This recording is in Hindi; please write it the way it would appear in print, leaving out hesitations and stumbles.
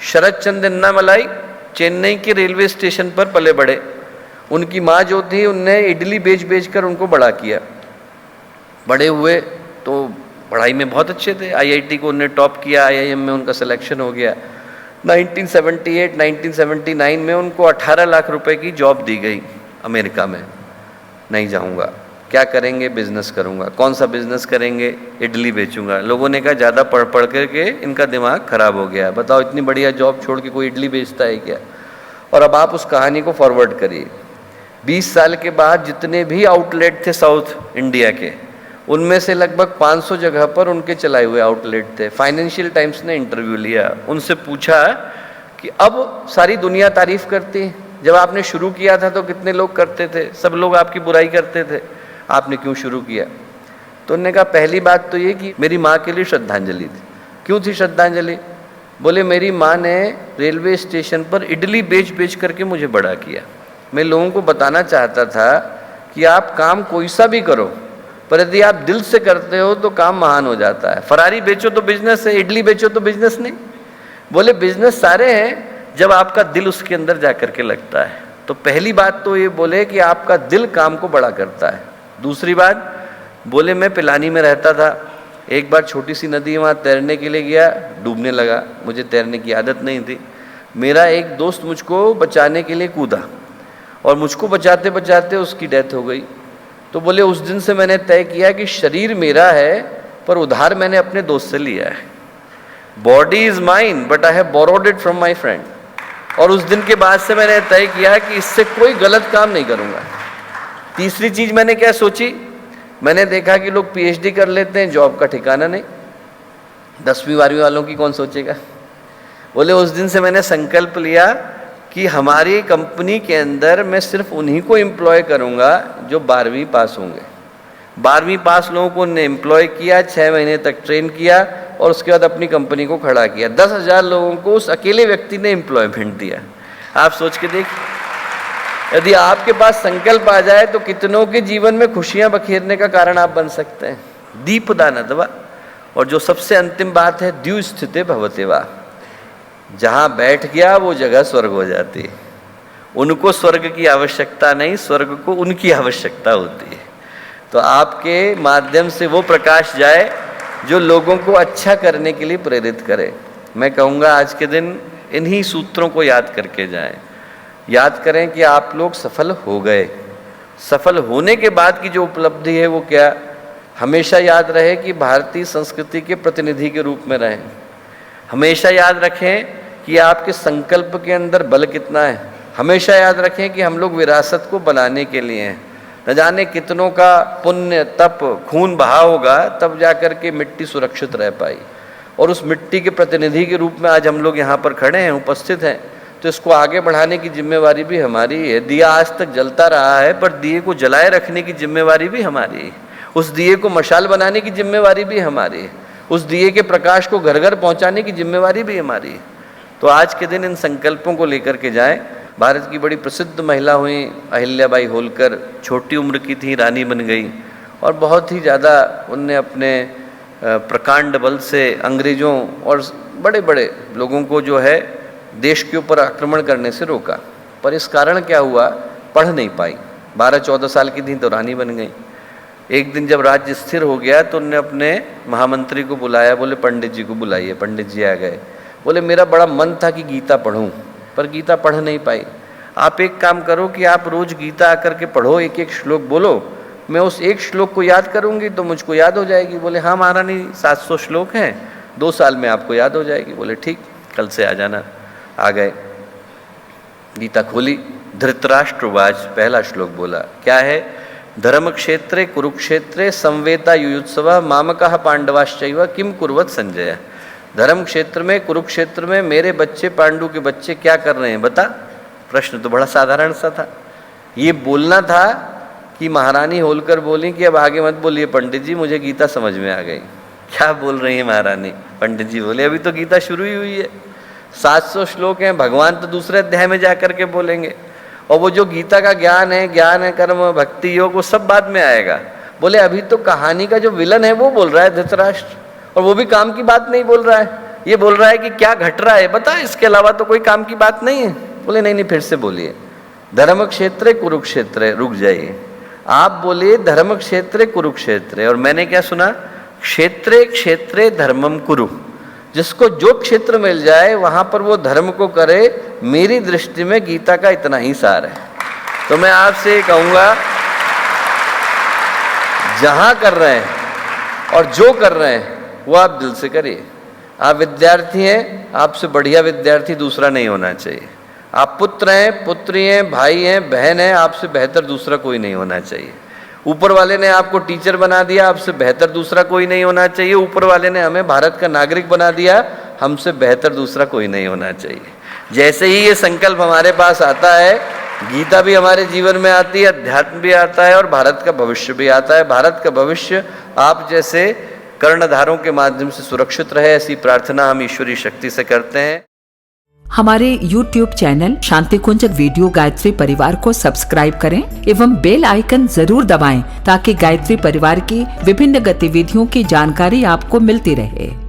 शरद चंद्र अन्नामलाई चेन्नई के रेलवे स्टेशन पर पले बढ़े। उनकी माँ जो थी उनने इडली बेच बेच कर उनको बड़ा किया। बड़े हुए तो पढ़ाई में बहुत अच्छे थे, आईआईटी को उन्होंने टॉप किया, आईआईएम में उनका सिलेक्शन हो गया। 1978-1979 में उनको 18 लाख रुपए की जॉब दी गई अमेरिका में। नहीं जाऊंगा, क्या करेंगे? बिजनेस करूंगा। कौन सा बिजनेस करेंगे? इडली बेचूंगा। लोगों ने कहा ज़्यादा पढ़ पढ़ करके इनका दिमाग खराब हो गया, बताओ इतनी बढ़िया जॉब छोड़ के कोई इडली बेचता है क्या? और अब आप उस कहानी को फॉरवर्ड करिए, 20 साल के बाद जितने भी आउटलेट थे साउथ इंडिया के, उनमें से लगभग 500 जगह पर उनके चलाए हुए आउटलेट थे। फाइनेंशियल टाइम्स ने इंटरव्यू लिया, उनसे पूछा कि अब सारी दुनिया तारीफ करती है, जब आपने शुरू किया था तो कितने लोग करते थे, सब लोग आपकी बुराई करते थे, आपने क्यों शुरू किया? तो उन्होंने कहा पहली बात तो ये कि मेरी माँ के लिए श्रद्धांजलि थी। क्यों थी श्रद्धांजलि? बोले मेरी माँ ने रेलवे स्टेशन पर इडली बेच बेच करके मुझे बड़ा किया। मैं लोगों को बताना चाहता था कि आप काम कोई सा भी करो, पर यदि आप दिल से करते हो तो काम महान हो जाता है। फरारी बेचो तो बिजनेस है, इडली बेचो तो बिजनेस नहीं। बोले बिजनेस सारे हैं जब आपका दिल उसके अंदर जाकर के लगता है। तो पहली बात तो ये बोले कि आपका दिल काम को बड़ा करता है। दूसरी बात बोले मैं पिलानी में रहता था, एक बार छोटी सी नदी वहाँ तैरने के लिए गया, डूबने लगा, मुझे तैरने की आदत नहीं थी। मेरा एक दोस्त मुझको बचाने के लिए कूदा और मुझको बचाते बचाते उसकी डेथ हो गई। तो बोले उस दिन से मैंने तय किया कि शरीर मेरा है पर उधार मैंने अपने दोस्त से लिया है। Body is mine but I have borrowed it from my friend. और उस दिन के बाद से मैंने तय किया कि इससे कोई गलत काम नहीं करूँगा। तीसरी चीज़ मैंने क्या सोची, मैंने देखा कि लोग पीएचडी कर लेते हैं, जॉब का ठिकाना नहीं। 10वीं 12वीं वालों की कौन सोचेगा? बोले उस दिन से मैंने संकल्प लिया कि हमारी कंपनी के अंदर मैं सिर्फ उन्हीं को एम्प्लॉय करूंगा जो 12वीं पास होंगे। 12वीं पास लोगों को उन्हें एम्प्लॉय किया, 6 महीने तक ट्रेन किया और उसके बाद अपनी कंपनी को खड़ा किया। 10,000 लोगों को उस अकेले व्यक्ति ने एम्प्लॉयमेंट दिया। आप सोच के देख, यदि आपके पास संकल्प आ जाए तो कितनों के जीवन में खुशियां बखेरने का कारण आप बन सकते हैं। दीपदानत्वा। और जो सबसे अंतिम बात है, द्यु स्थिते भवतेवा, जहां बैठ गया वो जगह स्वर्ग हो जाती है। उनको स्वर्ग की आवश्यकता नहीं, स्वर्ग को उनकी आवश्यकता होती है। तो आपके माध्यम से वो प्रकाश जाए जो लोगों को अच्छा करने के लिए प्रेरित करे। मैं कहूँगा आज के दिन इन्हीं सूत्रों को याद करके जाएं। याद करें कि आप लोग सफल हो गए। सफल होने के बाद की जो उपलब्धि है वो क्या? हमेशा याद रहे कि भारतीय संस्कृति के प्रतिनिधि के रूप में रहें। हमेशा याद रखें कि आपके संकल्प के अंदर बल कितना है। हमेशा याद रखें कि हम लोग विरासत को बनाने के लिए हैं। न जाने कितनों का पुण्य तप खून बहा होगा तब जाकर के मिट्टी सुरक्षित रह पाई। और उस मिट्टी के प्रतिनिधि के रूप में आज हम लोग यहाँ पर खड़े हैं, उपस्थित हैं, तो इसको आगे बढ़ाने की जिम्मेवारी भी हमारी है। दिया आज तक जलता रहा है पर दिए को जलाए रखने की जिम्मेवारी भी हमारी है। उस दिए को मशाल बनाने की जिम्मेवारी भी हमारी है। उस दिए के प्रकाश को घर घर पहुँचाने की जिम्मेवारी भी हमारी है। तो आज के दिन इन संकल्पों को लेकर के जाएं। भारत की बड़ी प्रसिद्ध महिला हुई अहिल्याबाई होलकर, छोटी उम्र की थी, रानी बन गई और बहुत ही ज़्यादा उनने अपने प्रकांड बल से अंग्रेज़ों और बड़े बड़े लोगों को जो है देश के ऊपर आक्रमण करने से रोका। पर इस कारण क्या हुआ, पढ़ नहीं पाई। 12-14 साल की थी तो रानी बन गई। एक दिन जब राज्य स्थिर हो गया तो उनने अपने महामंत्री को बुलाया, बोले पंडित जी को बुलाइए। पंडित जी आ गए। बोले मेरा बड़ा मन था कि गीता पढ़ूं पर गीता पढ़ नहीं पाई। आप एक काम करो कि आप रोज गीता आकर के पढ़ो, एक एक श्लोक बोलो, मैं उस एक श्लोक को याद करूंगी तो मुझको याद हो जाएगी। बोले हाँ महारानी 700 श्लोक हैं, 2 साल में आपको याद हो जाएगी। बोले ठीक, कल से आ जाना। आ गए, गीता खोली, धृतराष्ट्रवाच पहला श्लोक बोला। क्या है? धर्म क्षेत्रे कुरुक्षेत्रे संवेता युयुत्सव मामकः पांडवाश्चैव किम कुर्वत संजय। धर्म क्षेत्र में, कुरुक्षेत्र में मेरे बच्चे पांडु के बच्चे क्या कर रहे हैं बता। प्रश्न तो बड़ा साधारण सा था। ये बोलना था कि महारानी होलकर बोली कि अब आगे मत बोलिए पंडित जी, मुझे गीता समझ में आ गई। क्या बोल रही है महारानी? पंडित जी बोले अभी तो गीता शुरू ही हुई है, 700 श्लोक हैं, भगवान तो दूसरे अध्याय में जा कर के बोलेंगे। और वो जो गीता का ज्ञान है कर्म भक्ति योग, वो सब बाद में आएगा। बोले अभी तो कहानी का जो विलन है वो बोल रहा है धृतराष्ट्र, और वो भी काम की बात नहीं बोल रहा है। ये बोल रहा है कि क्या घट रहा है बता, इसके अलावा तो कोई काम की बात नहीं है। बोले नहीं नहीं, फिर से बोलिए। धर्म क्षेत्र कुरुक्षेत्र, रुक जाइए। आप बोलिए धर्म क्षेत्र कुरुक्षेत्र, और मैंने क्या सुना, क्षेत्रे क्षेत्रे धर्मम कुरु। जिसको जो क्षेत्र मिल जाए वहां पर वो धर्म को करे। मेरी दृष्टि में गीता का इतना ही सार है। तो मैं आपसे कहूंगा, जहां कर रहे हैं और जो कर रहे हैं वो आप दिल से करिए। आप विद्यार्थी हैं, आपसे बढ़िया विद्यार्थी दूसरा नहीं होना चाहिए। आप पुत्र हैं, पुत्री हैं, भाई हैं, बहन हैं, आपसे बेहतर दूसरा कोई नहीं होना चाहिए। ऊपर वाले ने आपको टीचर बना दिया, आपसे बेहतर दूसरा कोई नहीं होना चाहिए। ऊपर वाले ने हमें भारत का नागरिक बना दिया, हमसे बेहतर दूसरा कोई नहीं होना चाहिए। जैसे ही ये संकल्प हमारे पास आता है, गीता भी हमारे जीवन में आती है, अध्यात्म भी आता है और भारत का भविष्य भी आता है। भारत का भविष्य आप जैसे कर्णधारों के माध्यम से सुरक्षित रहे, ऐसी प्रार्थना हम ईश्वरी शक्ति से करते हैं। हमारे YouTube चैनल शांति कुंज वीडियो गायत्री परिवार को सब्सक्राइब करें एवं बेल आइकन जरूर दबाएं ताकि गायत्री परिवार की विभिन्न गतिविधियों की जानकारी आपको मिलती रहे।